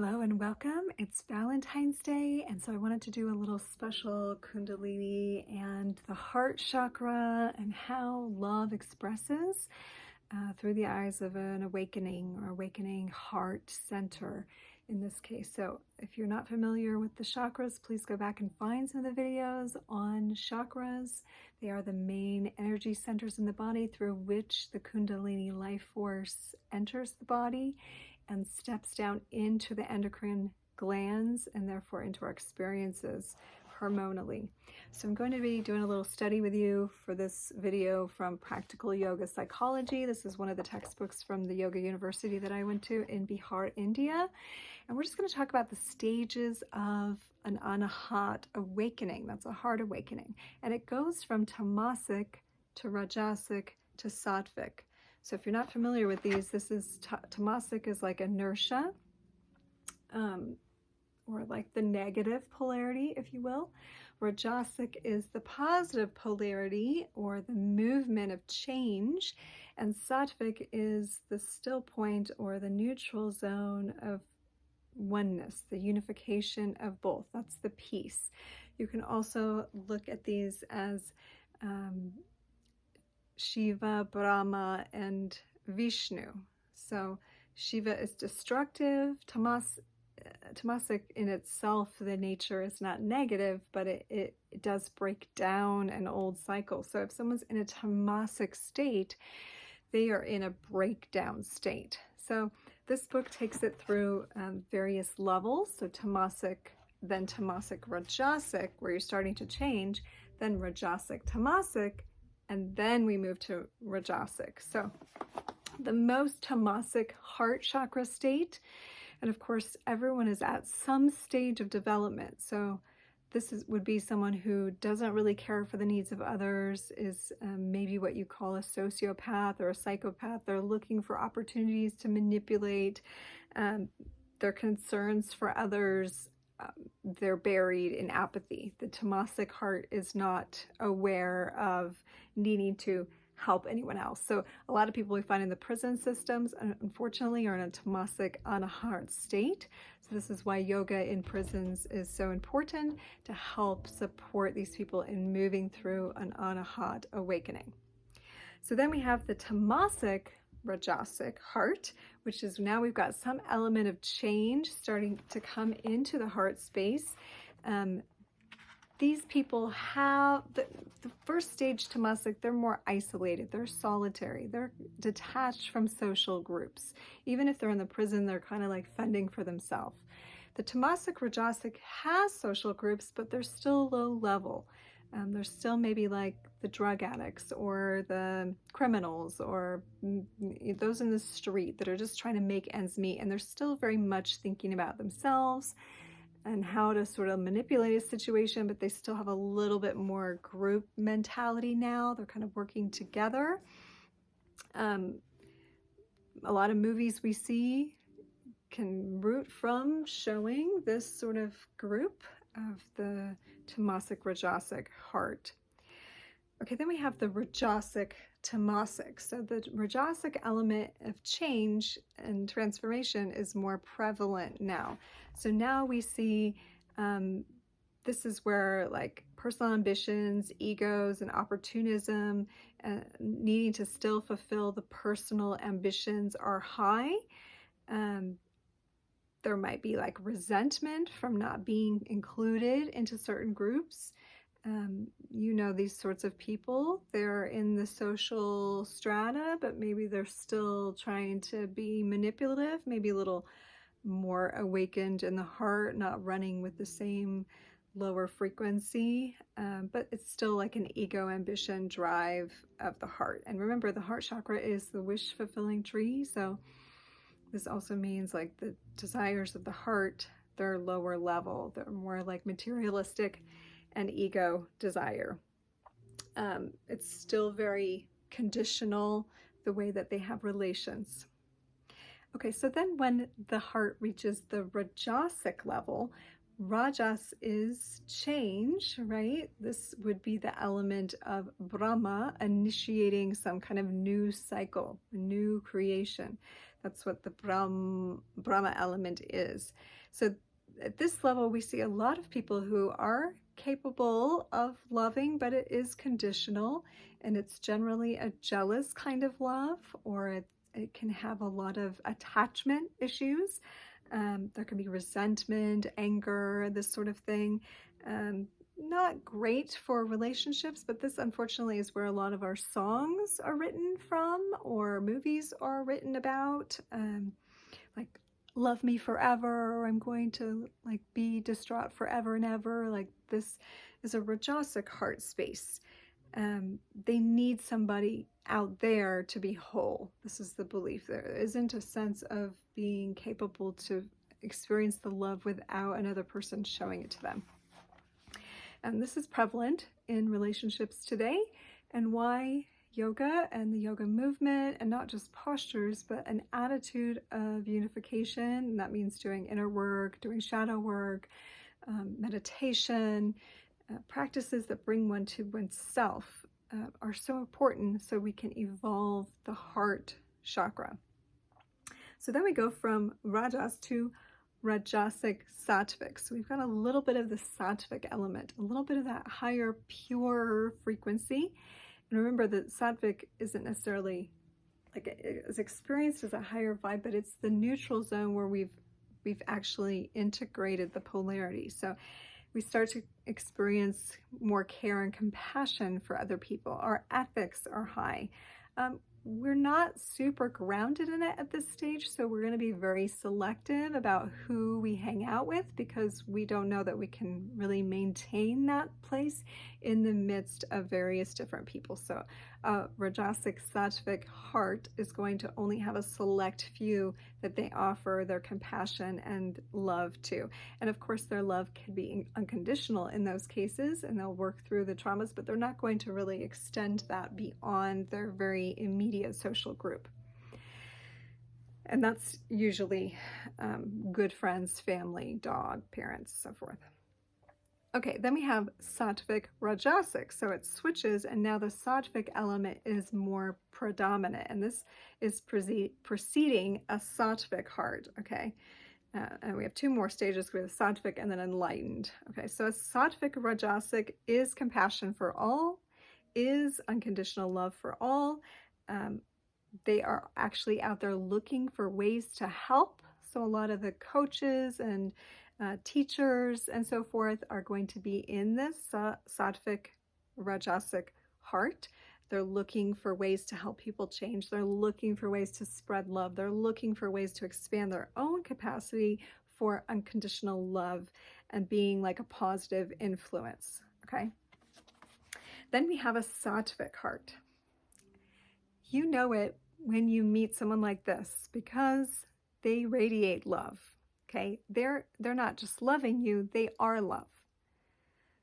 Hello and welcome. It's Valentine's Day, and so I wanted to do a little special Kundalini and the heart chakra and how love expresses through the eyes of an awakening or awakening heart center in this case. So if you're not familiar with the chakras, please go back and find some of the videos on chakras. They are the main energy centers in the body through which the Kundalini life force enters the body and steps down into the endocrine glands and therefore into our experiences hormonally. So I'm going to be doing a little study with you for this video from Practical Yoga Psychology. This is one of the textbooks from the Yoga University that I went to in Bihar, India. And we're just going to talk about the stages of an Anahata awakening. That's a heart awakening. And it goes from Tamasic to Rajasic to Sattvic. So if you're not familiar with these, this is Tamasic is like inertia, or like the negative polarity, if you will. Rajasic is the positive polarity or the movement of change. And Sattvic is the still point or the neutral zone of oneness, the unification of both. That's the peace. You can also look at these as Shiva, Brahma, and Vishnu. So Shiva is destructive. Tamasic in itself, the nature is not negative, but it does break down an old cycle. So if someone's in a tamasic state, they are in a breakdown state. So this book takes it through various levels. So Tamasic, then Tamasic Rajasic, where you're starting to change, then Rajasic Tamasic, and then we move to Rajasic. So the most Tamasic heart chakra state, and of course everyone is at some stage of development. So this would be someone who doesn't really care for the needs of others, is maybe what you call a sociopath or a psychopath. They're looking for opportunities to manipulate their concerns for others. They're buried in apathy. The Tamasic heart is not aware of needing to help anyone else. So a lot of people we find in the prison systems, unfortunately, are in a Tamasic Anahata state. So this is why yoga in prisons is so important, to help support these people in moving through an Anahata awakening. So then we have the Tamasic Rajasic heart, which is now we've got some element of change starting to come into the heart space. These people have the first stage Tamasic, they're more isolated, they're solitary, they're detached from social groups. Even if they're in the prison, they're kind of like fending for themselves. The Tamasic Rajasic has social groups, but they're still low level. They're still maybe like the drug addicts or the criminals or those in the street that are just trying to make ends meet, and they're still very much thinking about themselves and how to sort of manipulate a situation, but they still have a little bit more group mentality now. They're kind of working together. A lot of movies we see can root from showing this sort of group of the Tamasic Rajasic heart. Okay, then we have the Rajasic Tamasic. So the Rajasic element of change and transformation is more prevalent now. So now we see this is where like personal ambitions, egos, and opportunism, needing to still fulfill the personal ambitions are high. There might be like resentment from not being included into certain groups. You know, these sorts of people, they're in the social strata, but maybe they're still trying to be manipulative, maybe a little more awakened in the heart, not running with the same lower frequency, but it's still like an ego, ambition, drive of the heart. And remember, the heart chakra is the wish-fulfilling tree, so this also means like the desires of the heart, they're lower level, they're more like materialistic and ego desire. It's still very conditional, the way that they have relations. Okay, so then when the heart reaches the Rajasic level, Rajas is change, right? This would be the element of Brahma initiating some kind of new cycle, new creation. That's what the Brahma element is. So at this level, we see a lot of people who are capable of loving, but it is conditional, and it's generally a jealous kind of love, or it can have a lot of attachment issues. There can be resentment, anger, this sort of thing. Not great for relationships, but this unfortunately is where a lot of our songs are written from, or movies are written about, like love me forever, or I'm going to like be distraught forever and ever. Like this is a Rajasic heart space. They need somebody out there to be whole. This is the belief. There isn't a sense of being capable to experience the love without another person showing it to them. And this is prevalent in relationships today, and why yoga and the yoga movement, and not just postures, but an attitude of unification. And that means doing inner work, doing shadow work, meditation, practices that bring one to oneself are so important, so we can evolve the heart chakra. So then we go from Rajas to Rajasic Sattvic. So we've got a little bit of the Sattvic element, a little bit of that higher, pure frequency. And remember that Sattvic isn't necessarily like it's experienced as a higher vibe, but it's the neutral zone where we've actually integrated the polarity. So we start to experience more care and compassion for other people. Our ethics are high. We're not super grounded in it at this stage, so we're going to be very selective about who we hang out with, because we don't know that we can really maintain that place in the midst of various different people. So Rajasic Sattvic heart is going to only have a select few that they offer their compassion and love to. And of course, their love can be unconditional in those cases, and they'll work through the traumas, but they're not going to really extend that beyond their very immediate social group. And that's usually good friends, family, dog, parents, so forth. Okay, then we have Sattvic Rajasic. So it switches, and now the Sattvic element is more predominant. And this is preceding a Sattvic heart, okay? And we have two more stages with Sattvic and then enlightened. Okay, so a Sattvic Rajasic is compassion for all, is unconditional love for all. They are actually out there looking for ways to help. So a lot of the coaches and teachers and so forth are going to be in this Sattvic Rajasic heart. They're looking for ways to help people change. They're looking for ways to spread love. They're looking for ways to expand their own capacity for unconditional love and being like a positive influence, okay? Then we have a Sattvic heart. You know it when you meet someone like this, because they radiate love, okay? They're not just loving you, they are love.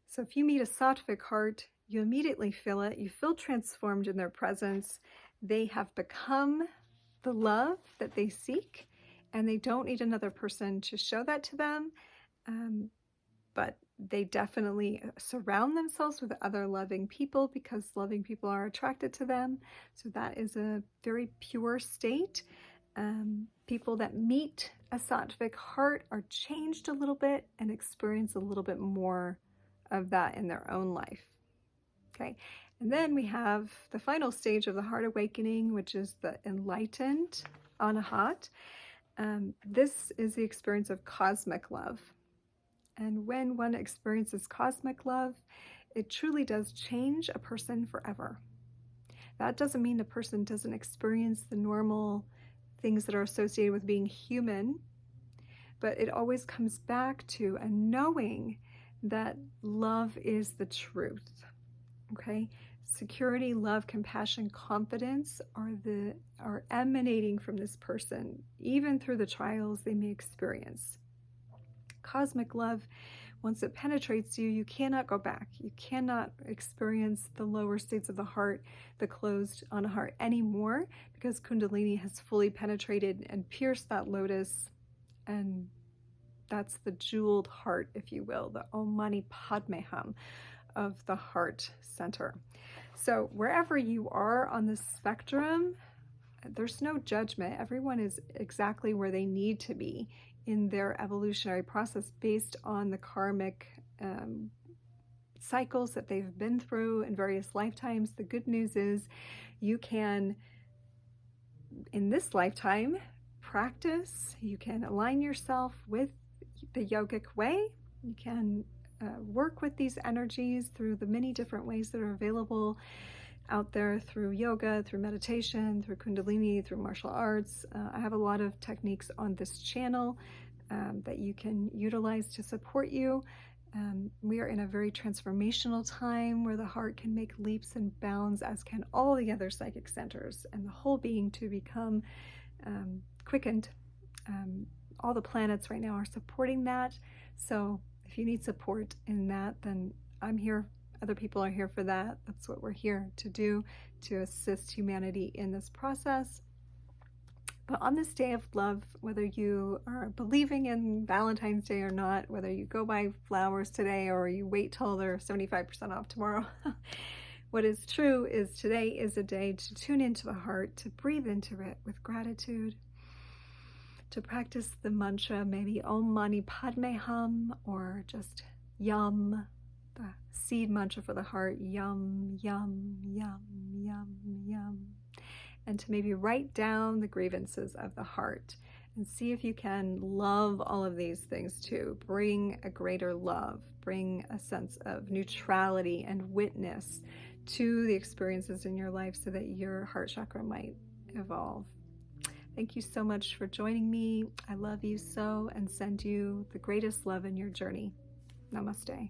So if you meet a Sattvic heart, you immediately feel it. You feel transformed in their presence. They have become the love that they seek, and they don't need another person to show that to them. But they definitely surround themselves with other loving people, because loving people are attracted to them. So that is a very pure state. People that meet a Sattvic heart are changed a little bit and experience a little bit more of that in their own life. Okay, and then we have the final stage of the heart awakening, which is the enlightened Anahata. This is the experience of cosmic love. And when one experiences cosmic love, it truly does change a person forever. That doesn't mean a person doesn't experience the normal things that are associated with being human, but it always comes back to a knowing that love is the truth. Okay, security, love, compassion, confidence are emanating from this person, even through the trials they may experience. Cosmic love, once it penetrates you, you cannot go back. You cannot experience the lower states of the heart, the closed on a heart anymore, because Kundalini has fully penetrated and pierced that lotus, and that's the jeweled heart, if you will, the Om Mani Padme Hum of the heart center. So wherever you are on the spectrum, there's no judgment. Everyone is exactly where they need to be in their evolutionary process based on the karmic cycles that they've been through in various lifetimes. The good news is you can, in this lifetime, practice. You can align yourself with the yogic way. You can work with these energies through the many different ways that are available out there, through yoga, through meditation, through Kundalini, through martial arts. I have a lot of techniques on this channel that you can utilize to support you. We are in a very transformational time where the heart can make leaps and bounds, as can all the other psychic centers, and the whole being to become quickened. All the planets right now are supporting that. So if you need support in that, then I'm here. Other people are here for that. That's what we're here to do, to assist humanity in this process. But on this day of love, whether you are believing in Valentine's Day or not, whether you go buy flowers today or you wait till they're 75% off tomorrow, what is true is today is a day to tune into the heart, to breathe into it with gratitude, to practice the mantra, maybe Om Mani Padme Hum, or just Yum, the seed mantra for the heart, Yum, Yum, Yum, Yum, Yum. And to maybe write down the grievances of the heart and see if you can love all of these things too. Bring a greater love, bring a sense of neutrality and witness to the experiences in your life so that your heart chakra might evolve. Thank you so much for joining me. I love you so and send you the greatest love in your journey. Namaste.